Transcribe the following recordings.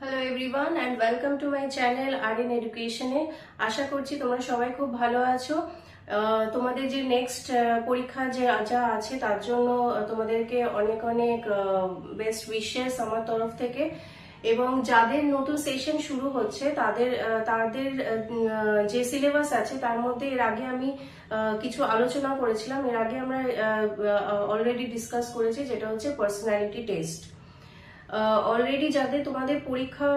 Hello everyone and welcome to my channel আর ইন এডুকেশনে। আশা করছি তোমরা সবাই খুব ভালো আছো। তোমাদের যে নেক্সট পরীক্ষা যে যা আছে তার জন্য তোমাদেরকে অনেক অনেক বেস্ট উইশেস আমার তরফ থেকে। এবং যাদের নতুন সেশন শুরু হচ্ছে তাদের তাদের যে সিলেবাস আছে তার মধ্যে এর আগে আমি কিছু আলোচনা করেছিলাম। এর আগে আমরা অলরেডি ডিসকাস করেছি, যেটা হচ্ছে পার্সোনালিটি টেস্ট। অলরেডি যাদের তোমাদের পরীক্ষা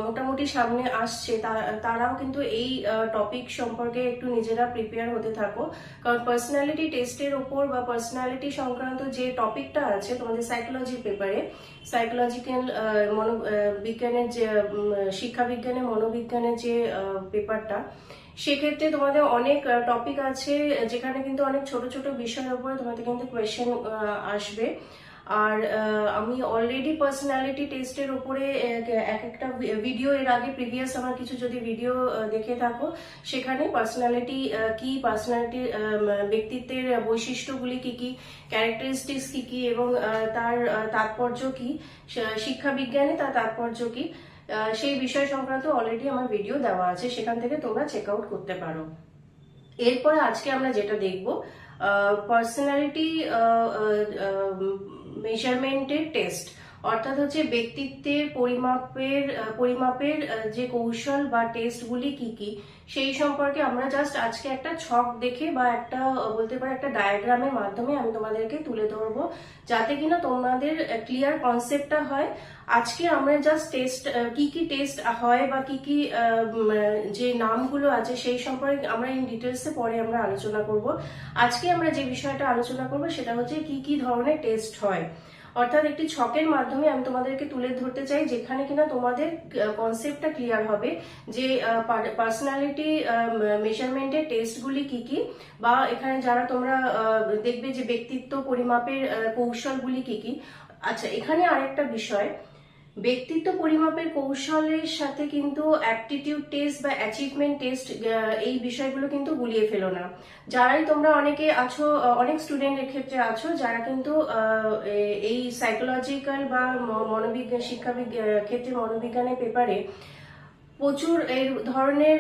মোটামুটি সামনে আসছে তারাও কিন্তু এই টপিক সম্পর্কে একটু নিজেরা প্রিপেয়ার হতে থাকো, কারণ পার্সোনালিটি টেস্টের ওপর বা পার্সোনালিটি সংক্রান্ত যে টপিকটা আছে তোমাদের সাইকোলজি পেপারে, সাইকোলজিক্যাল বিজ্ঞানের যে শিক্ষা বিজ্ঞানের মনোবিজ্ঞানের যে পেপারটা, সেক্ষেত্রে তোমাদের অনেক টপিক আছে যেখানে কিন্তু অনেক ছোট ছোট বিষয়ের উপরে তোমাদের কিন্তু কোয়েশ্চেন আসবে। আর আমি অলরেডি পার্সোনালিটি টেস্টের উপরে এক একটা ভিডিও এর আগে প্রিভিয়াস আমার কিছু যদি ভিডিও দেখে থাকো, সেখানে পার্সোনালিটি কি, পার্সোনালিটি ব্যক্তিত্বের বৈশিষ্ট্যগুলি কি কি, ক্যারেক্টারিস্টিক্স কি কি এবং তার তাৎপর্য কি, শিক্ষা বিজ্ঞানে তার তাৎপর্য কি, সেই বিষয় সংক্রান্ত অলরেডি আমার ভিডিও দেওয়া আছে, সেখান থেকে তোমরা চেক আউট করতে পারো। এরপরে আজকে আমরা যেটা দেখব, পার্সোনালিটি মেজারমেন্টের টেস্ট, অর্থাৎ হচ্ছে ব্যক্তিত্বের পরিমাপের যে কৌশল বা টেস্টগুলি কি কি, সেই সম্পর্কে আমরা জাস্ট আজকে একটা ছক দেখে বা একটা বলতে পারো একটা ডায়াগ্রামের মাধ্যমে আমি তোমাদেরকে তুলে ধরবো, যাতে কিনা তোমাদের ক্লিয়ার কনসেপ্টটা হয়। আজকে আমরা জাস্ট টেস্ট কি কি টেস্ট হয় বা কি কি যে নামগুলো আছে সেই সম্পর্কে আমরা ইন ডিটেলসে পরে আমরা আলোচনা করব। আজকে আমরা যে বিষয়টা আলোচনা করব সেটা হচ্ছে কি কি ধরনের টেস্ট হয়, অর্থাৎ একটি ছকের মাধ্যমে আমি তোমাদেরকে তুলে ধরতে চাই, যেখানে কিনা তোমাদের কনসেপ্টটা ক্লিয়ার হবে যে পার্সোনালিটি মেজারমেন্টের টেস্টগুলি কি কি, বা এখানে যারা তোমরা দেখবে যে ব্যক্তিত্ব পরিমাপের কৌশলগুলি কি কি। আচ্ছা, এখানে আরেকটা বিষয়, ব্যক্তিত্ব পরিমাপের কৌশলের সাথে কিন্তু অ্যাপটিটিউড টেস্ট বা অ্যাচিভমেন্ট টেস্ট, এই বিষয়গুলো কিন্তু গুলিয়ে ফেলো না। যারাই তোমরা অনেকে আছো, অনেক স্টুডেন্টের ক্ষেত্রে আছো যারা কিন্তু এই সাইকোলজিক্যাল বা মনোবিজ্ঞান শিক্ষা ক্ষেত্রে মনোবিজ্ঞানের পেপারে প্রচুর এই ধরনের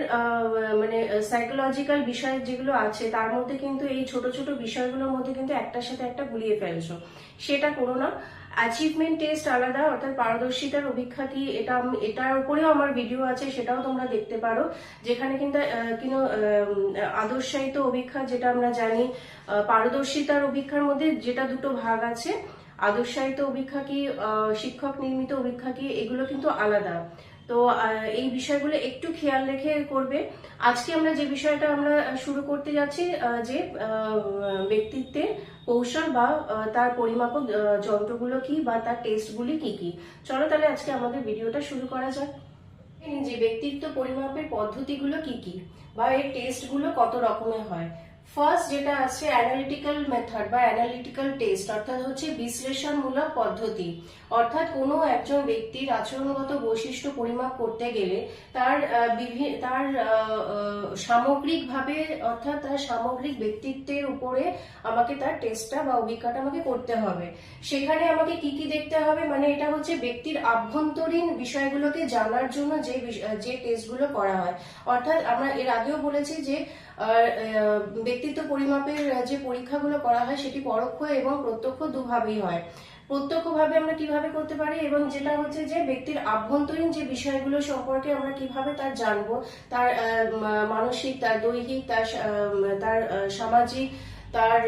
মানে সাইকোলজিক্যাল বিষয় যেগুলো আছে তার মধ্যে কিন্তু এই ছোট ছোট বিষয়গুলোর মধ্যে কিন্তু একটার সাথে একটা গুলিয়ে ফেলছো, সেটা করো না। অ্যাচিভমেন্ট টেস্ট আলাদা, অর্থাৎ পারদর্শিতার অভিক্ষা কি, এটার উপরেও আমার ভিডিও আছে, সেটাও তোমরা দেখতে পারো, যেখানে কিন্তু আদর্শায়িত অভিক্ষা, যেটা আমরা জানি পারদর্শিতার অভিক্ষার মধ্যে যেটা দুটো ভাগ আছে, আদর্শায়িত অভিক্ষা কি, শিক্ষক নির্মিত অভিক্ষা কি, এগুলো কিন্তু আলাদা। তো এই বিষয়গুলো একটু খেয়াল রেখে করবে। আজকে আমরা যে বিষয়টা আমরা শুরু করতে যাচ্ছি, যে ব্যক্তিত্বের কৌশল বা তার পরিমাপক যন্ত্রগুলো কি বা তার টেস্টগুলি কি কি। চলো তাহলে আজকে আমাদের ভিডিওটা শুরু করা যাক। যে ব্যক্তিত্ব পরিমাপের পদ্ধতিগুলো কি কি বা এর টেস্টগুলো কত রকমের হয়। ফার্স্ট যেটা আছে অ্যানালিটিক্যাল মেথড বা অ্যানালিটিক্যাল টেস্ট, অর্থাৎ হচ্ছে বিশ্লেষণমূলক পদ্ধতি। অর্থাৎ কোনো একজন ব্যক্তির আচরণগত বৈশিষ্ট্য পরিমাপ করতে গেলে তার সামগ্রিকভাবে, অর্থাৎ তার সামগ্রিক ব্যক্তিত্বের উপরে আমাকে তার টেস্টটা বা অভিজ্ঞতা আমাকে করতে হবে। সেখানে আমাকে কি কি দেখতে হবে, মানে এটা হচ্ছে ব্যক্তির আভ্যন্তরীণ বিষয়গুলোকে জানার জন্য যে টেস্টগুলো করা হয়। অর্থাৎ আমরা এর আগেও বলেছি যে ব্যক্তিত্ব পরিমাপের যে পরীক্ষাগুলো করা হয় সেটি পরোক্ষ এবং প্রত্যক্ষ দুভাবেই হয়। প্রত্যক্ষভাবে আমরা কিভাবে করতে পারি, এবং যেটা হচ্ছে যে ব্যক্তির আভ্যন্তরীণ যে বিষয়গুলো সম্পর্কে আমরা কিভাবে তার জানবো, তার মানসিক, তার দৈহিক, তার সামাজিক, তার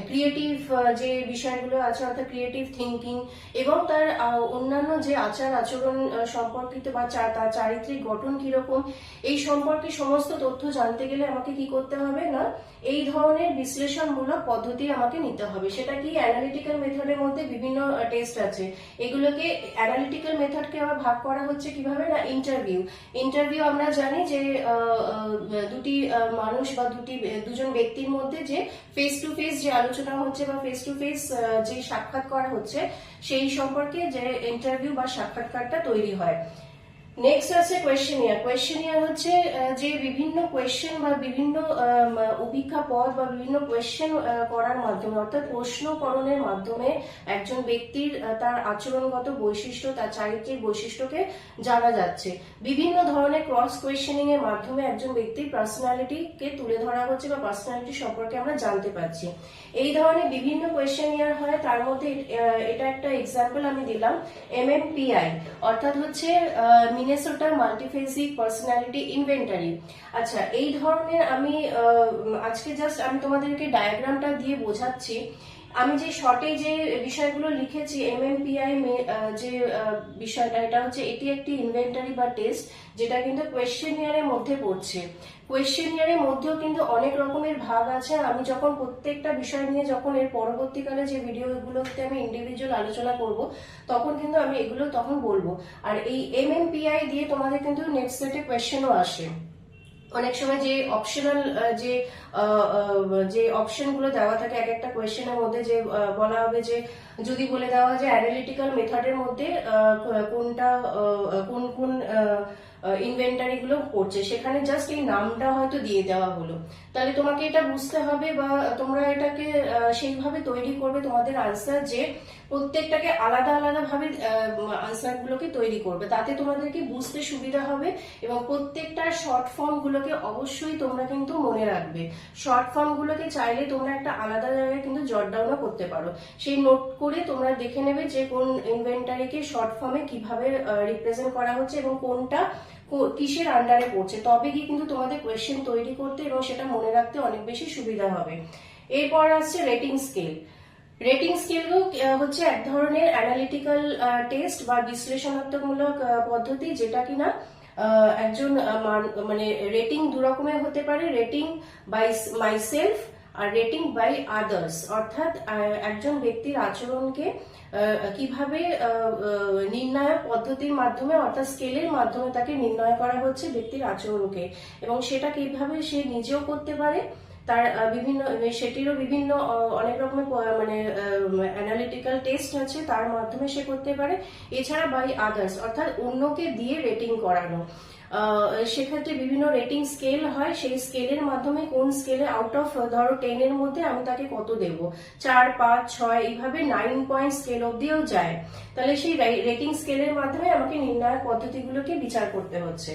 ক্রিয়েটিভ যে বিষয়গুলো আছে, অর্থাৎ ক্রিয়েটিভ থিঙ্কিং, এবং তার অন্যান্য যে আচার আচরণ সম্পর্কিত বা তার চারিত্রিক গঠন কিরকম, এই সম্পর্কে সমস্ত তথ্য জানতে গেলে আমাকে কি করতে হবে না, এই ধরনের বিশ্লেষণমূলক পদ্ধতি আমাকে নিতে হবে। সেটা কি, অ্যানালিটিক্যাল মেথডের মধ্যে বিভিন্ন টেস্ট আছে। এগুলোকে অ্যানালিটিক্যাল মেথডকে আবার ভাগ করা হচ্ছে কিভাবে না, ইন্টারভিউ আমরা জানি যে দুটি মানুষ বা দুজন ব্যক্তির মধ্যে যে ফেস টু ফেস যে আলোচনা হচ্ছে বা ফেস টু ফেস যে সাক্ষাৎ করা হচ্ছে, সেই সম্পর্কে যে ইন্টারভিউ বা সাক্ষাৎকারটা তৈরি হয়। নেক্সট আছে কোয়েশ্চেনিয়ার। কোয়েশ্চেনিয়ার হচ্ছে যে বিভিন্ন কোয়েশ্চেন বা বিভিন্ন অভিজ্ঞা পদ বা বিভিন্ন কোয়েশ্চেন করার মাধ্যমে, অর্থাৎ প্রশ্নকরণের মাধ্যমে একজন ব্যক্তির তার আচরণগত বৈশিষ্ট্য, তার চারিত্রিক বৈশিষ্ট্যকে জানা যাচ্ছে। বিভিন্ন ধরনের ক্রস কোয়েশ্চেনিং এর মাধ্যমে একজন ব্যক্তির পার্সোনালিটিকে তুলে ধরা হচ্ছে বা পার্সোনালিটি সম্পর্কে আমরা জানতে পারছি। এই ধরনের বিভিন্ন কোয়েশ্চেনিয়ার হয়, তার মধ্যে এটা একটা এক্সাম্পল আমি দিলাম, MMPI, অর্থাৎ হচ্ছে মিনেসোটা মাল্টিফেসিক পার্সোনালিটি ইনভেন্টারি। আচ্ছা, এই ধরনের আমি আজকে জাস্ট আমি তোমাদেরকে ডায়াগ্রামটা দিয়ে বোঝাচ্ছি। আমি যে শর্টে যে বিষয়গুলো লিখেছি, MMPI যে বিষয়টা, এটা হচ্ছে এটি একটি ইনভেন্টারি বা টেস্ট, যেটা কিন্তু কোয়েশ্চেনিয়ারের মধ্যে পড়ছে। কোয়েশ্চেনিয়ারের মধ্যেও কিন্তু অনেক রকমের ভাগ আছে। আমি যখন প্রত্যেকটা বিষয় নিয়ে যখন এর পরবর্তীকালে যে ভিডিওগুলোতে আমি ইন্ডিভিজুয়াল আলোচনা করব, তখন কিন্তু আমি এগুলো তখন বলবো। আর এই MMPI দিয়ে তোমাদের কিন্তু নেক্সট সেটে কোয়েশ্চেনও আসে। অনেক সময় যে অপশনাল যে অপশন গুলো দেওয়া থাকে এক একটা কোয়েশ্চেনের মধ্যে, যে বলা হবে যে যদি বলে দেওয়া হয় যে অ্যানালিটিক্যাল মেথডের মধ্যে কোনটা কোন কোন ইনভেন্টারি গুলো পড়ছে, সেখানে জাস্ট এই নামটা হয়তো দিয়ে দেওয়া হলো, তাহলে তোমাকে এটা বুঝতে হবে বা তোমরা এটাকে সেইভাবে তৈরি করবে তোমাদের আনসার, যে প্রত্যেকটাকে আলাদা আলাদা ভাবে আনসার গুলোকে তৈরি করবে, তাতে তোমাদেরকে বুঝতে সুবিধা হবে। এবং প্রত্যেকটার শর্ট ফর্ম গুলোকে অবশ্যই তোমরা কিন্তু মনে রাখবে। শর্ট ফর্ম গুলোকে চাইলে তোমরা একটা আলাদা জায়গায় কিন্তু জট ডাউনও করতে পারো, সেই নোট করে তোমরা দেখে নেবে যে কোন ইনভেন্টারিকে শর্ট ফর্মে কিভাবে রিপ্রেজেন্ট করা হচ্ছে এবং কোনটা কিসের আন্ডারে পড়ছে, তবে গিয়ে কিন্তু তোমাদের কোয়েশ্চেন তৈরি করতে এবং সেটা মনে রাখতে অনেক বেশি সুবিধা হবে। এরপর আসছে রেটিং স্কেল। রেটিং স্কেল হচ্ছে এক ধরনের অ্যানালিটিক্যাল টেস্ট বা বিশ্লেষণাত্মকমূলক পদ্ধতি, যেটা কিনা একজন মানে রেটিং দু রকমের হতে পারে, রেটিং বাই মাইসেলফ আর রেটিং বাই আদার্স, অর্থাৎ একজন ব্যক্তির আচরণকে কিভাবে নির্ণায়ক পদ্ধতির মাধ্যমে অর্থাৎ স্কেলের মাধ্যমে তাকে নির্ণয় করা হচ্ছে ব্যক্তির আচরণকে, এবং সেটা কিভাবে সে নিজেও করতে পারে, তার বিভিন্ন সেটিরও বিভিন্ন অনেক রকমের মানে অ্যানালিটিক্যাল টেস্ট আছে, তার মাধ্যমে সে করতে পারে। এছাড়া বাই আদার্স অর্থাৎ অন্যকে দিয়ে রেটিং করানো, সেক্ষেত্রে বিভিন্ন রেটিং স্কেল হয়, সেই স্কেলের মাধ্যমে কোন স্কেলে আউট অফ ধরো 10 এর মধ্যে আমি তাকে কত দেব, 4, 5, 6 এইভাবে 9 পয়েন্ট স্কেল অব্দিও যায়, তাহলে সেই রেটিং স্কেলের মাধ্যমে আমাকে নির্ণায়ক পদ্ধতিগুলোকে বিচার করতে হচ্ছে।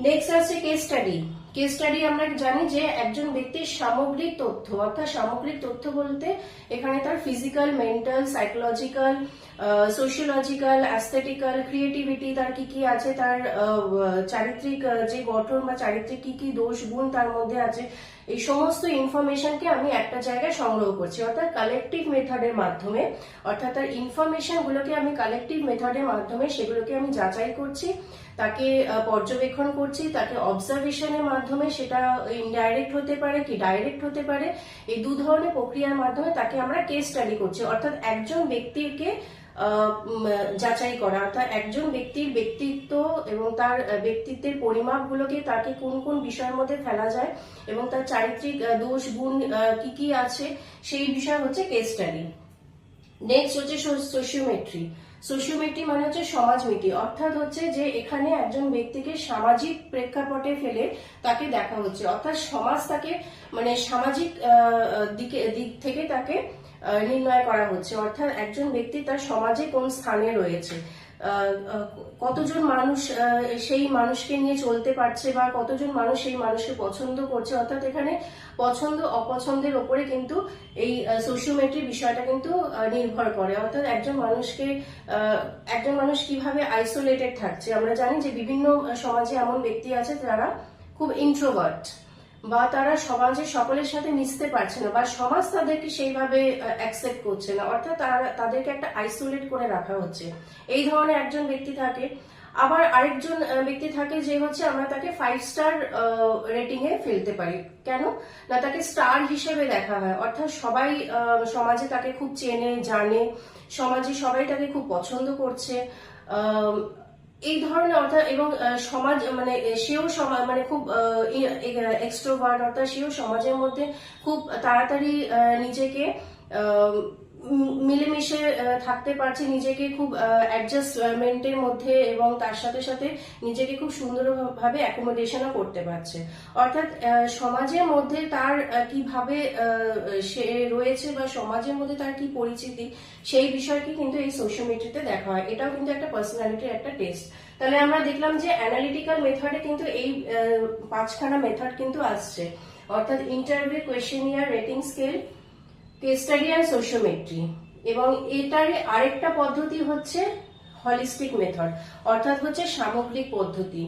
নেক্সট আছে কেস স্টাডি। কেস স্টাডি আমরা জানি যে একজন ব্যক্তির সামগ্রিক তথ্য, অর্থাৎ সামগ্রিক তথ্য বলতে এখানে তার physical, mental, psychological, sociological, aesthetical, creativity, তার কি কি আছে, তার চারিত্রিক যে গঠন বা চারিত্রিক কি কি দোষ গুণ তার মধ্যে আছে, এই সমস্ত ইনফরমেশনকে আমি একটা জায়গায় সংগ্রহ করছি, অর্থাৎ কালেকটিভ মেথডের মাধ্যমে, অর্থাৎ তার ইনফরমেশন গুলোকে আমি কালেকটিভ মেথডের মাধ্যমে সেগুলোকে আমি যাচাই করছি, তাকে পর্যবেক্ষণ করছি, তাকে অবজারভেশনের মাধ্যমে, সেটা ইনডাইরেক্ট হতে পারে কি ডাইরেক্ট হতে পারে, এই দু ধরনের প্রক্রিয়ার মাধ্যমে তাকে আমরা কেস স্টাডি করছি, অর্থাৎ একজন ব্যক্তিকে যাচাই করা, অর্থাৎ একজন ব্যক্তির ব্যক্তিত্ব এবং তার ব্যক্তিত্বের পরিমাপগুলোকে তাকে কোন কোন বিষয়ের মধ্যে ফেলা যায় এবং তার চারিত্রিক দোষ গুণ কি কি আছে, সেই বিষয় হচ্ছে কেস স্টাডি। নেক্সট হচ্ছে সোশিওমেট্রি। সোশিওমেট্রি মানে হচ্ছে সমাজমিতি, অর্থাৎ হচ্ছে যে এখানে একজন ব্যক্তিকে সামাজিক প্রেক্ষাপটে ফেলে তাকে দেখা হচ্ছে, অর্থাৎ সমাজ তাকে মানে সামাজিক দিক থেকে তাকে নির্ণয় করা হচ্ছে, অর্থাৎ একজন ব্যক্তি তার সমাজে কোন স্থানে রয়েছে, কতজন মানুষ সেই মানুষকে নিয়ে চলতে পারছে বা কতজন মানুষ সেই মানুষকে পছন্দ করছে, অর্থাৎ এখানে পছন্দ অপছন্দের ওপরে কিন্তু এই সোশিওমেট্রি বিষয়টা কিন্তু নির্ভর করে, অর্থাৎ একজন মানুষ কিভাবে আইসোলেটেড থাকছে। আমরা জানি যে বিভিন্ন সমাজে এমন ব্যক্তি আছে যারা খুব ইন্ট্রোভার্ট বা তারা সমাজে সকলের সাথে মিশতে পারছে না বা সমাজ তাদেরকে সেইভাবে অ্যাকসেপ্ট করছে না, অর্থাৎ তাদেরকে একটা আইসোলেট করে রাখা হচ্ছে, এই ধরনের একজন ব্যক্তি থাকে। আবার আরেকজন ব্যক্তি থাকে যে হচ্ছে আমরা তাকে 5 স্টার রেটিং এ ফেলতে পারি, কেন না তাকে স্টার হিসেবে দেখা হয়, অর্থাৎ সবাই সমাজে তাকে খুব চেনে জানে, সমাজে সবাই তাকে খুব পছন্দ করছে, এই ধরনের, অর্থাৎ এবং সমাজ মানে সেও মানে খুব এক্সট্রোভার্ট, অর্থাৎ সেও সমাজের মধ্যে খুব তাড়াতাড়ি নিজেকে মিলেমিশে থাকতে পারছে, নিজেকে খুব অ্যাডজাস্টমেন্টের মধ্যে এবং তার সাথে সাথে নিজেকে খুব সুন্দরভাবে অ্যাকোমোডেশনও করতে পারছে। অর্থাৎ সমাজের মধ্যে তার কিভাবে সে রয়েছে বা সমাজের মধ্যে তার কি পরিচিতি, সেই বিষয়কে কিন্তু এই সোশিওমেট্রিতে দেখা হয়। এটাও কিন্তু একটা পার্সোনালিটির একটা টেস্ট। তাহলে আমরা দেখলাম যে অ্যানালিটিক্যাল মেথডে কিন্তু এই 5খানা মেথড কিন্তু আসছে, অর্থাৎ interview, questionnaire, rating scale, case study আর সোশিওমেট্রি। এবং এটার আরেকটা পদ্ধতি হচ্ছে হলিস্টিক মেথড, অর্থাৎ হচ্ছে সামগ্রিক পদ্ধতি।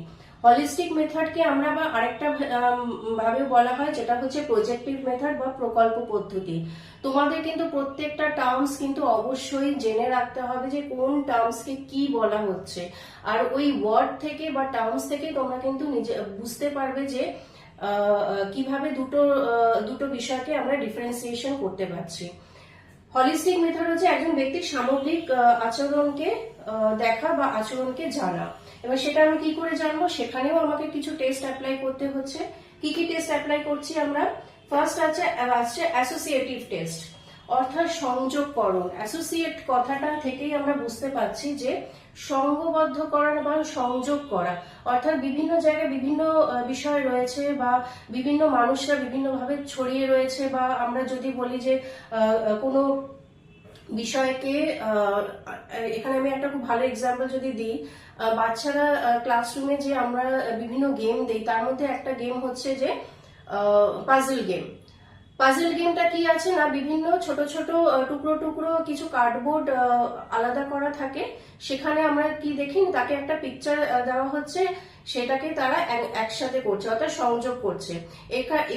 হলিস্টিক মেথডকে আমরা বা আরেকটা ভাবে বলা হয় যেটা হচ্ছে প্রজেক্টিভ মেথড বা প্রকল্প পদ্ধতি। তোমাদের কিন্তু প্রত্যেকটা টার্মস কিন্তু অবশ্যই জেনে রাখতে হবে যে কোন টার্মসকে কি বলা হচ্ছে, আর ওই ওয়ার্ড থেকে বা টার্মস থেকে তোমরা কিন্তু নিজে বুঝতে পারবে যে কিভাবে দুটো বিষয়কে আমরা ডিফারেন্সিয়েশন করতে পারছি। হলিস্টিক মেথড হচ্ছে একজন ব্যক্তির সামগ্রিক আচরণকে দেখা বা আচরণকে জানা। এবার সেটা আমি কি করে জানবো, সেখানেও আমাকে কিছু টেস্ট অ্যাপ্লাই করতে হচ্ছে। কি কি টেস্ট অ্যাপ্লাই করছি আমরা? ফার্স্ট আসছে অ্যাসোসিয়েটিভ টেস্ট, অর্থাৎ সংযোগকরণ। অ্যাসোসিয়েট কথাটা থেকেই আমরা বুঝতে পারছি যে সঙ্গবদ্ধ করা বা সংযোগ করা, অর্থাৎ বিভিন্ন জায়গায় বিভিন্ন বিষয় রয়েছে বা বিভিন্ন মানুষরা বিভিন্নভাবে ছড়িয়ে রয়েছে, বা আমরা যদি বলি যে কোনো বিষয়কে, এখানে আমি একটা খুব ভালো এক্সাম্পল যদি দিই, বাচ্চারা ক্লাসরুমে যে আমরা বিভিন্ন গেম দিই, তার মধ্যে একটা গেম হচ্ছে যে পাজল গেম। পাজল গেমটা কি আছে না, বিভিন্ন ছোট ছোট টুকরো টুকরো কিছু কার্ডবোর্ড আলাদা করা থাকে, সেখানে আমরা কি দেখি, তাকে একটা পিকচার দেওয়া হচ্ছে, সেটাকে তারা একসাথে করছে, অর্থাৎ সংযোগ করছে।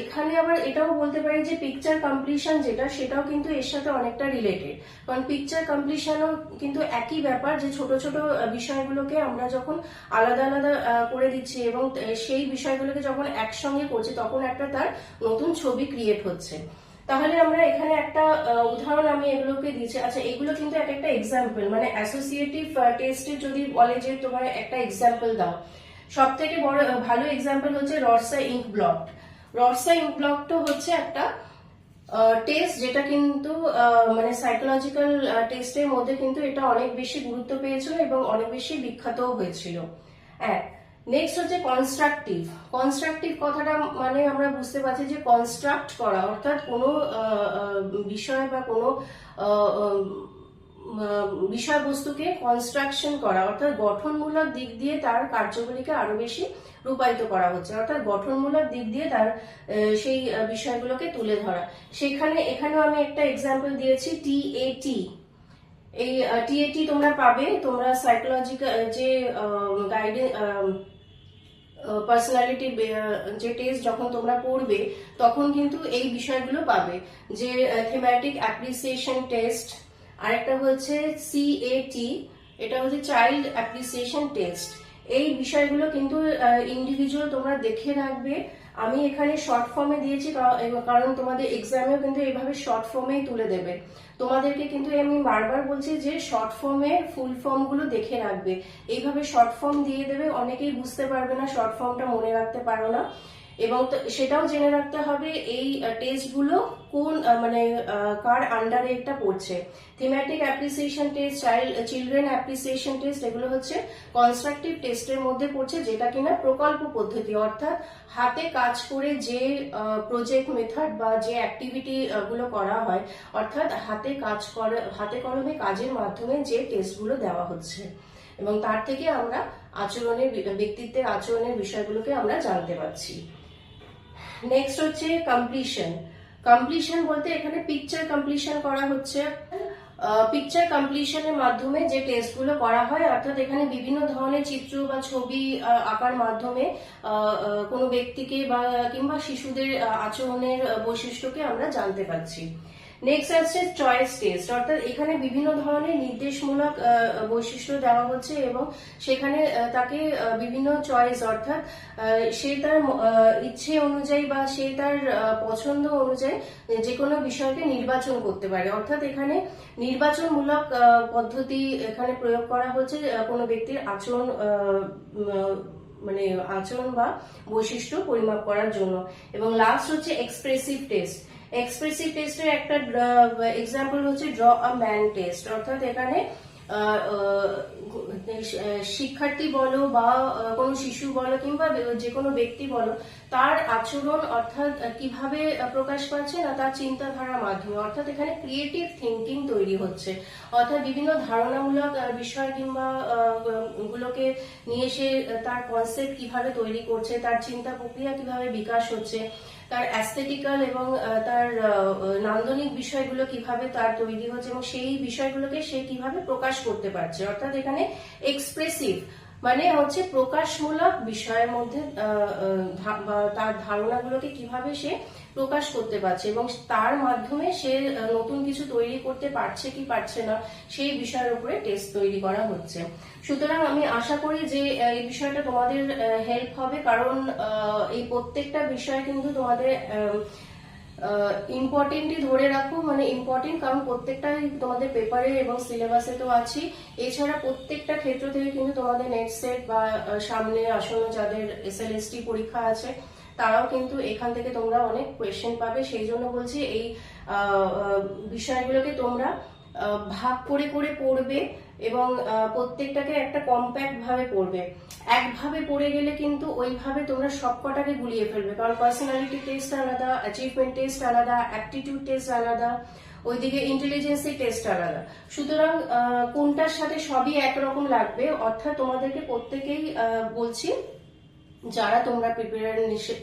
এখানে আবার এটাও বলতে পারি যে পিকচার কমপ্লিশন যেটা, সেটাও কিন্তু এর সাথে অনেকটা রিলেটেড, কারণ পিকচার কমপ্লিশনও কিন্তু একই ব্যাপার, যে ছোট ছোট বিষয়গুলোকে আমরা যখন আলাদা আলাদা করে দিচ্ছি এবং সেই বিষয়গুলোকে যখন একসঙ্গে করছি, তখন একটা তার নতুন ছবি ক্রিয়েট হচ্ছে। তাহলে আমরা এখানে একটা উদাহরণ আমি এগুলোকে দিচ্ছি। আচ্ছা, এগুলো কিন্তু এক একটা এক্সাম্পল, মানে অ্যাসোসিয়েটিভ টেস্টে যদি বলে যে তোমার একটা এক্সাম্পল দাও, সব থেকে বড় ভালো এক্সাম্পল হচ্ছে রডসা ইঙ্ক ব্লক। রডসা ইঙ্ক ব্লকটা হচ্ছে একটা টেস্ট, যেটা কিন্তু মানে সাইকোলজিক্যাল টেস্টের মধ্যে কিন্তু এটা অনেক বেশি গুরুত্ব পেয়েছিল এবং অনেক বেশি বিখ্যাতও হয়েছিল। নেক্সট হচ্ছে কনস্ট্রাকটিভ। কনস্ট্রাকটিভ কথাটা মানে আমরা বুঝতে পারছি যে কনস্ট্রাক্ট করা, অর্থাৎ কোনো বিষয় বা কোনো বিষয়বস্তুকে কনস্ট্রাকশন করা, অর্থাৎ গঠনমূলক দিক দিয়ে তার কার্যগুলিকে আরো বেশি রূপায়িত করা হচ্ছে, অর্থাৎ গঠনমূলক দিক দিয়ে তার সেই বিষয়গুলোকে তুলে ধরা। এখানেও আমি একটা এক্সাম্পল দিয়েছি, TAT। এই TAT তোমরা পাবে, তোমরা সাইকোলজিক্যাল যে গাইডেন্স পার্সোনালিটি যে টেস্ট যখন তোমরা পড়বে, তখন কিন্তু এই বিষয়গুলো পাবে, যে থিমেটিক অ্যাপ্রিসিয়েশন টেস্ট, আরেকটা হচ্ছে CAT, এটা হচ্ছে চাইল্ড অ্যাপ্রিসিয়েশন টেস্ট। এই বিষয়গুলো কিন্তু ইন্ডিভিজুয়াল তোমরা দেখে রাখবে। আমি এখানে শর্ট ফর্মে দিয়েছি, কারণ তোমাদের এক্সামেও কিন্তু এইভাবে শর্ট ফর্মেই তুলে দেবে। তোমাদেরকে কিন্তু আমি বারবার বলছি যে শর্ট ফর্মে ফুল ফর্ম গুলো দেখে রাখবে। এইভাবে শর্ট ফর্ম দিয়ে দেবে, অনেকেই বুঝতে পারবে না, শর্ট ফর্মটা মনে রাখতে পারো না। এবং সেটাও জেনে রাখতে হবে এই টেস্টগুলো কোন মানে কার আন্ডারে এটা পড়ছে। Thematic appreciation test, children appreciation test, এগুলো হচ্ছে কনস্ট্রাকটিভ টেস্টের মধ্যে পড়ছে, যেটা কিনা প্রকল্প পদ্ধতি, অর্থাৎ হাতে কাজ করে যে প্রজেক্ট মেথড বা যে অ্যাক্টিভিটি গুলো করা হয়, অর্থাৎ হাতে কলমে কাজের মাধ্যমে যে টেস্টগুলো দেওয়া হচ্ছে, এবং তার থেকে আমরা ব্যক্তিত্বের আচরণের বিষয়গুলোকে আমরা জানতে পারছি। নেক্সট হচ্ছে কমপ্লিশন। কমপ্লিশন বলতে এখানে পিকচার কমপ্লিশন করা হচ্ছে। পিকচার কমপ্লিশনের মাধ্যমে যে টেস্টগুলো করা হয়, অর্থাৎ এখানে বিভিন্ন ধরনের চিত্র বা ছবি আঁকার মাধ্যমে কোনো ব্যক্তিকে বা কিংবা শিশুদের আচরণের বৈশিষ্ট্যকে আমরা জানতে পারছি। নেক্সট আসছে চয়েস টেস্ট, অর্থাৎ এখানে বিভিন্ন ধরনের নির্দেশমূলক বৈশিষ্ট্য দেওয়া হচ্ছে এবং সেখানে তাকে বিভিন্ন চয়েস, অর্থাৎ সে তার ইচ্ছে অনুযায়ী বা সে তার পছন্দ অনুযায়ী যে কোনো বিষয়কে নির্বাচন করতে পারে। অর্থাৎ এখানে নির্বাচনমূলক পদ্ধতি এখানে প্রয়োগ করা হচ্ছে কোনো ব্যক্তির আচরণ বা বৈশিষ্ট্য পরিমাপ করার জন্য। এবং লাস্ট হচ্ছে এক্সপ্রেসিভ টেস্ট। এক্সপ্রেসিভ টেস্টের একটা এক্সাম্পল হচ্ছে ড্র আ ম্যান টেস্ট, অর্থাৎ এখানে শিক্ষার্থী বলো বা কোনো শিশু বলো কিংবা যে কোনো ব্যক্তি বলো, তার আচরণ অর্থাৎ কিভাবে প্রকাশ পাচ্ছে না তার চিন্তাধারার মাধ্যমে, অর্থাৎ এখানে ক্রিয়েটিভ থিঙ্কিং তৈরি হচ্ছে, অর্থাৎ বিভিন্ন ধারণামূলক বিষয় কিংবা গুলোকে নিয়ে সে তার কনসেপ্ট কিভাবে তৈরি করছে, তার চিন্তা প্রক্রিয়া কিভাবে বিকাশ হচ্ছে, তার অ্যাস্থেটিক্যাল এবং তার নান্দনিক বিষয়গুলো কিভাবে তার তৈরি হচ্ছে এবং সেই বিষয়গুলোকে সে কিভাবে প্রকাশ করতে পারছে। অর্থাৎ এখানে এক্সপ্রেসিভ মানে হচ্ছে প্রকাশমূলক বিষয়ের মধ্যে তার ধারণাগুলোকে কিভাবে সে প্রকাশ করতে পারছে এবং তার মাধ্যমে সে নতুন কিছু তৈরি করতে পারছে কি পারছে না সেই বিষয়ের উপরে টেস্ট তৈরি করা হচ্ছে। সুতরাং আমি আশা করি যে এই বিষয়টা তোমাদের হেল্প হবে, কারণ এই প্রত্যেকটা বিষয় কিন্তু তোমাদের ইম্পর্টেন্টই ধরে রাখো, মানে ইম্পর্টেন্ট, কারণ প্রত্যেকটাই তোমাদের পেপারে এবং সিলেবাসে তো আছে। এছাড়া প্রত্যেকটা ক্ষেত্র থেকে কিন্তু তোমাদের নেট সেট বা সামনে আসন্ন যাদের SLST পরীক্ষা আছে তারাও কিন্তু এখান থেকে তোমরা অনেক কোয়েশ্চেন পাবে। সেই জন্য বলছি এই বিষয়গুলোকে তোমরা ভাগ করে করে পড়বে এবং প্রত্যেকটাকে একটা কম্প্যাক্ট ভাবে পড়বে। একভাবে পড়ে গেলে কিন্তু ওইভাবে তোমরা সবকটাকে গুলিয়ে ফেলবে, কারণ পার্সোনালিটি টেস্ট আলাদা, অ্যাচিভমেন্ট টেস্ট আলাদা, অ্যাপটিটিউড টেস্ট আলাদা, ওইদিকে ইন্টেলিজেন্সি টেস্ট আলাদা। সুতরাং কোনটার সাথে সবই একরকম লাগবে, অর্থাৎ তোমাদেরকে প্রত্যেকেই বলছি যারা তোমরা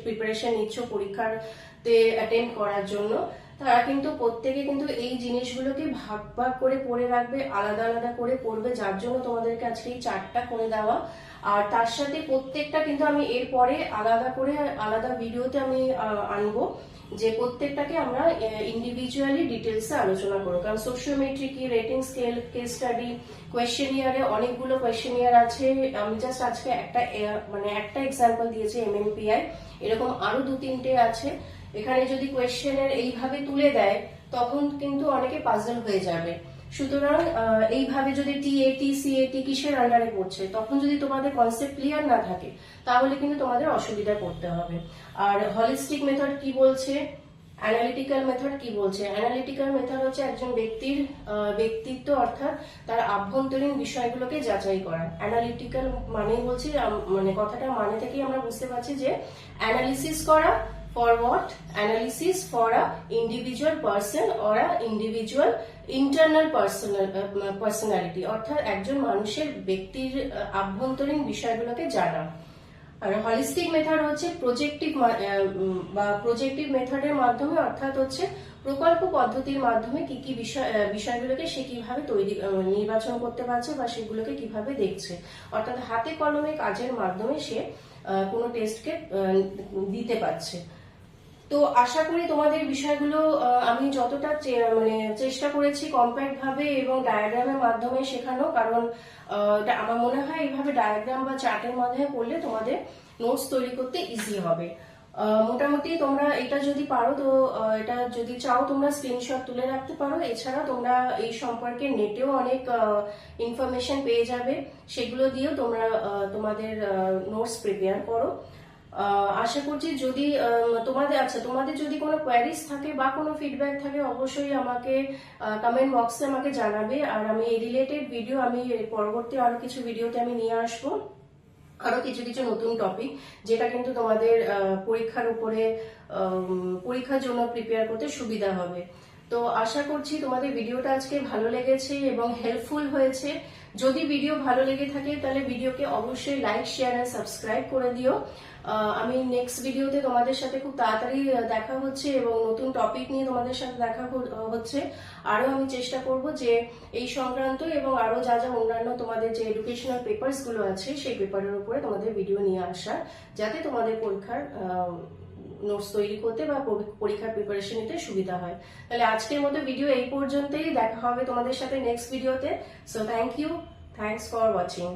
প্রিপারেশন নিচ্ছ পরীক্ষাতে অ্যাটেন্ড করার জন্য, তারা কিন্তু প্রত্যেকে কিন্তু এই জিনিসগুলোকে ভাগ ভাগ করে পড়ে রাখবে, আলাদা আলাদা করে পড়বে, যার জন্য তোমাদেরকে আজকে এই চার্টটা করে দেওয়া। আর তার সাথে প্রত্যেকটা কিন্তু আমি এরপরে আলাদা করে আলাদা ভিডিওতে আমি আনবো, যে প্রত্যেকটাকে আমরা ইন্ডিভিজুয়ালি ডিটেলসে আলোচনা করবো, কারণ সোশিওমেট্রি কি, রেটিং স্কেল, কেস স্টাডি, কোয়েশ্চেনিয়ারে অনেকগুলো কোয়েশ্চেনিয়ার আছে। আমি জাস্ট আজকে একটা এক্সাম্পল দিয়েছি MMPI, এরকম আরো 2-3টে আছে। এখানে যদি কোয়েশ্চেনের এইভাবে তুলে দেয় তখন কিন্তু অনেকে পাজল হয়ে যাবে। সুতরাং এইভাবে যদি TAT CAT কিসের আন্ডারে পড়ছে, তখন যদি তোমাদের কনসেপ্ট ক্লিয়ার না থাকে তাহলে কিন্তু তোমাদের অসুবিধায় পড়তে হবে। আর হলিস্টিক মেথড কি বলছে, অ্যানালিটিক্যাল মেথড কি বলছে। অ্যানালিটিক্যাল মেথড হচ্ছে একজন ব্যক্তির ব্যক্তিত্ব অর্থাৎ তার আভ্যন্তরীণ বিষয়গুলোকে যাচাই করা। অ্যানালিটিক্যাল মানেই বলছি, মানে কথাটা মানে থেকেই আমরা বুঝতে পারছি যে অ্যানালিসিস করা। For what? Analysis for a individual person or a individual internal personality, অর্থাৎ একজন মানুষের ব্যক্তির আভ্যন্তরীণ বিষয়গুলোকে জানা। আর হলিস্টিক মেথড হচ্ছে প্রজেক্টিভ মেথডের মাধ্যমে, অর্থাৎ হচ্ছে প্রকল্প পদ্ধতির মাধ্যমে কি কি বিষয়গুলোকে সে কিভাবে নির্বাচন করতে পারছে বা সেগুলোকে কিভাবে দেখছে, অর্থাৎ হাতে কলমে কাজের মাধ্যমে সে কোনো টেস্টকে দিতে পারছে। তো আশা করি তোমাদের বিষয়গুলো আমি যতটা চেষ্টা করেছি কম্প্যাক্ট ভাবে এবং ডায়াগ্রামের মাধ্যমে শেখানো, কারণ আমার মনে হয় এইভাবে ডায়াগ্রাম বা চার্টের মাধ্যমে পড়লে তোমাদের নোটস তৈরি করতে ইজি হবে। মোটামুটি তোমরা এটা যদি পারো, তো এটা যদি চাও তোমরা স্ক্রিনশট তুলে রাখতে পারো। এছাড়া তোমরা এই সম্পর্কে নেটেও অনেক ইনফরমেশন পেয়ে যাবে, সেগুলো দিয়েও তোমরা তোমাদের নোটস প্রিপেয়ার করো। আশা করছি যদি তোমাদের যদি কোনো কোয়ারিজ থাকে বা কোনো ফিডব্যাক থাকে অবশ্যই আমাকে কমেন্ট বক্সে আমাকে জানাবে। আর আমি এই রিলেটেড ভিডিও আমি পরবর্তী আরো কিছু ভিডিওতে আমি নিয়ে আসবো, আরো কিছু কিছু নতুন টপিক, যেটা কিন্তু তোমাদের পরীক্ষার জন্য প্রিপেয়ার করতে সুবিধা হবে। তো আশা করছি তোমাদের ভিডিওটা আজকে ভালো লেগেছে এবং হেল্পফুল হয়েছে। যদি ভিডিও ভালো লেগে থাকে তাহলে ভিডিওকে অবশ্যই লাইক, শেয়ার আর সাবস্ক্রাইব করে দিও। আমি নেক্সট ভিডিওতে তোমাদের সাথে খুব তাড়াতাড়ি দেখা হচ্ছে এবং নতুন টপিক নিয়ে তোমাদের সাথে দেখা হচ্ছে। আরো আমি চেষ্টা করব যে এই সংক্রান্ত এবং আরো যা যা অন্যান্য তোমাদের যে এডুকেশনাল পেপারস গুলো আছে সেই পেপারের উপরে তোমাদের ভিডিও নিয়ে আসার, যাতে তোমাদের পরীক্ষার নোটস তৈরি করতে বা পরীক্ষার প্রিপারেশন নিতে সুবিধা হয়। তাহলে আজকের মতো ভিডিও এই পর্যন্তই, দেখা হবে তোমাদের সাথে নেক্সট ভিডিওতে। So thanks for watching.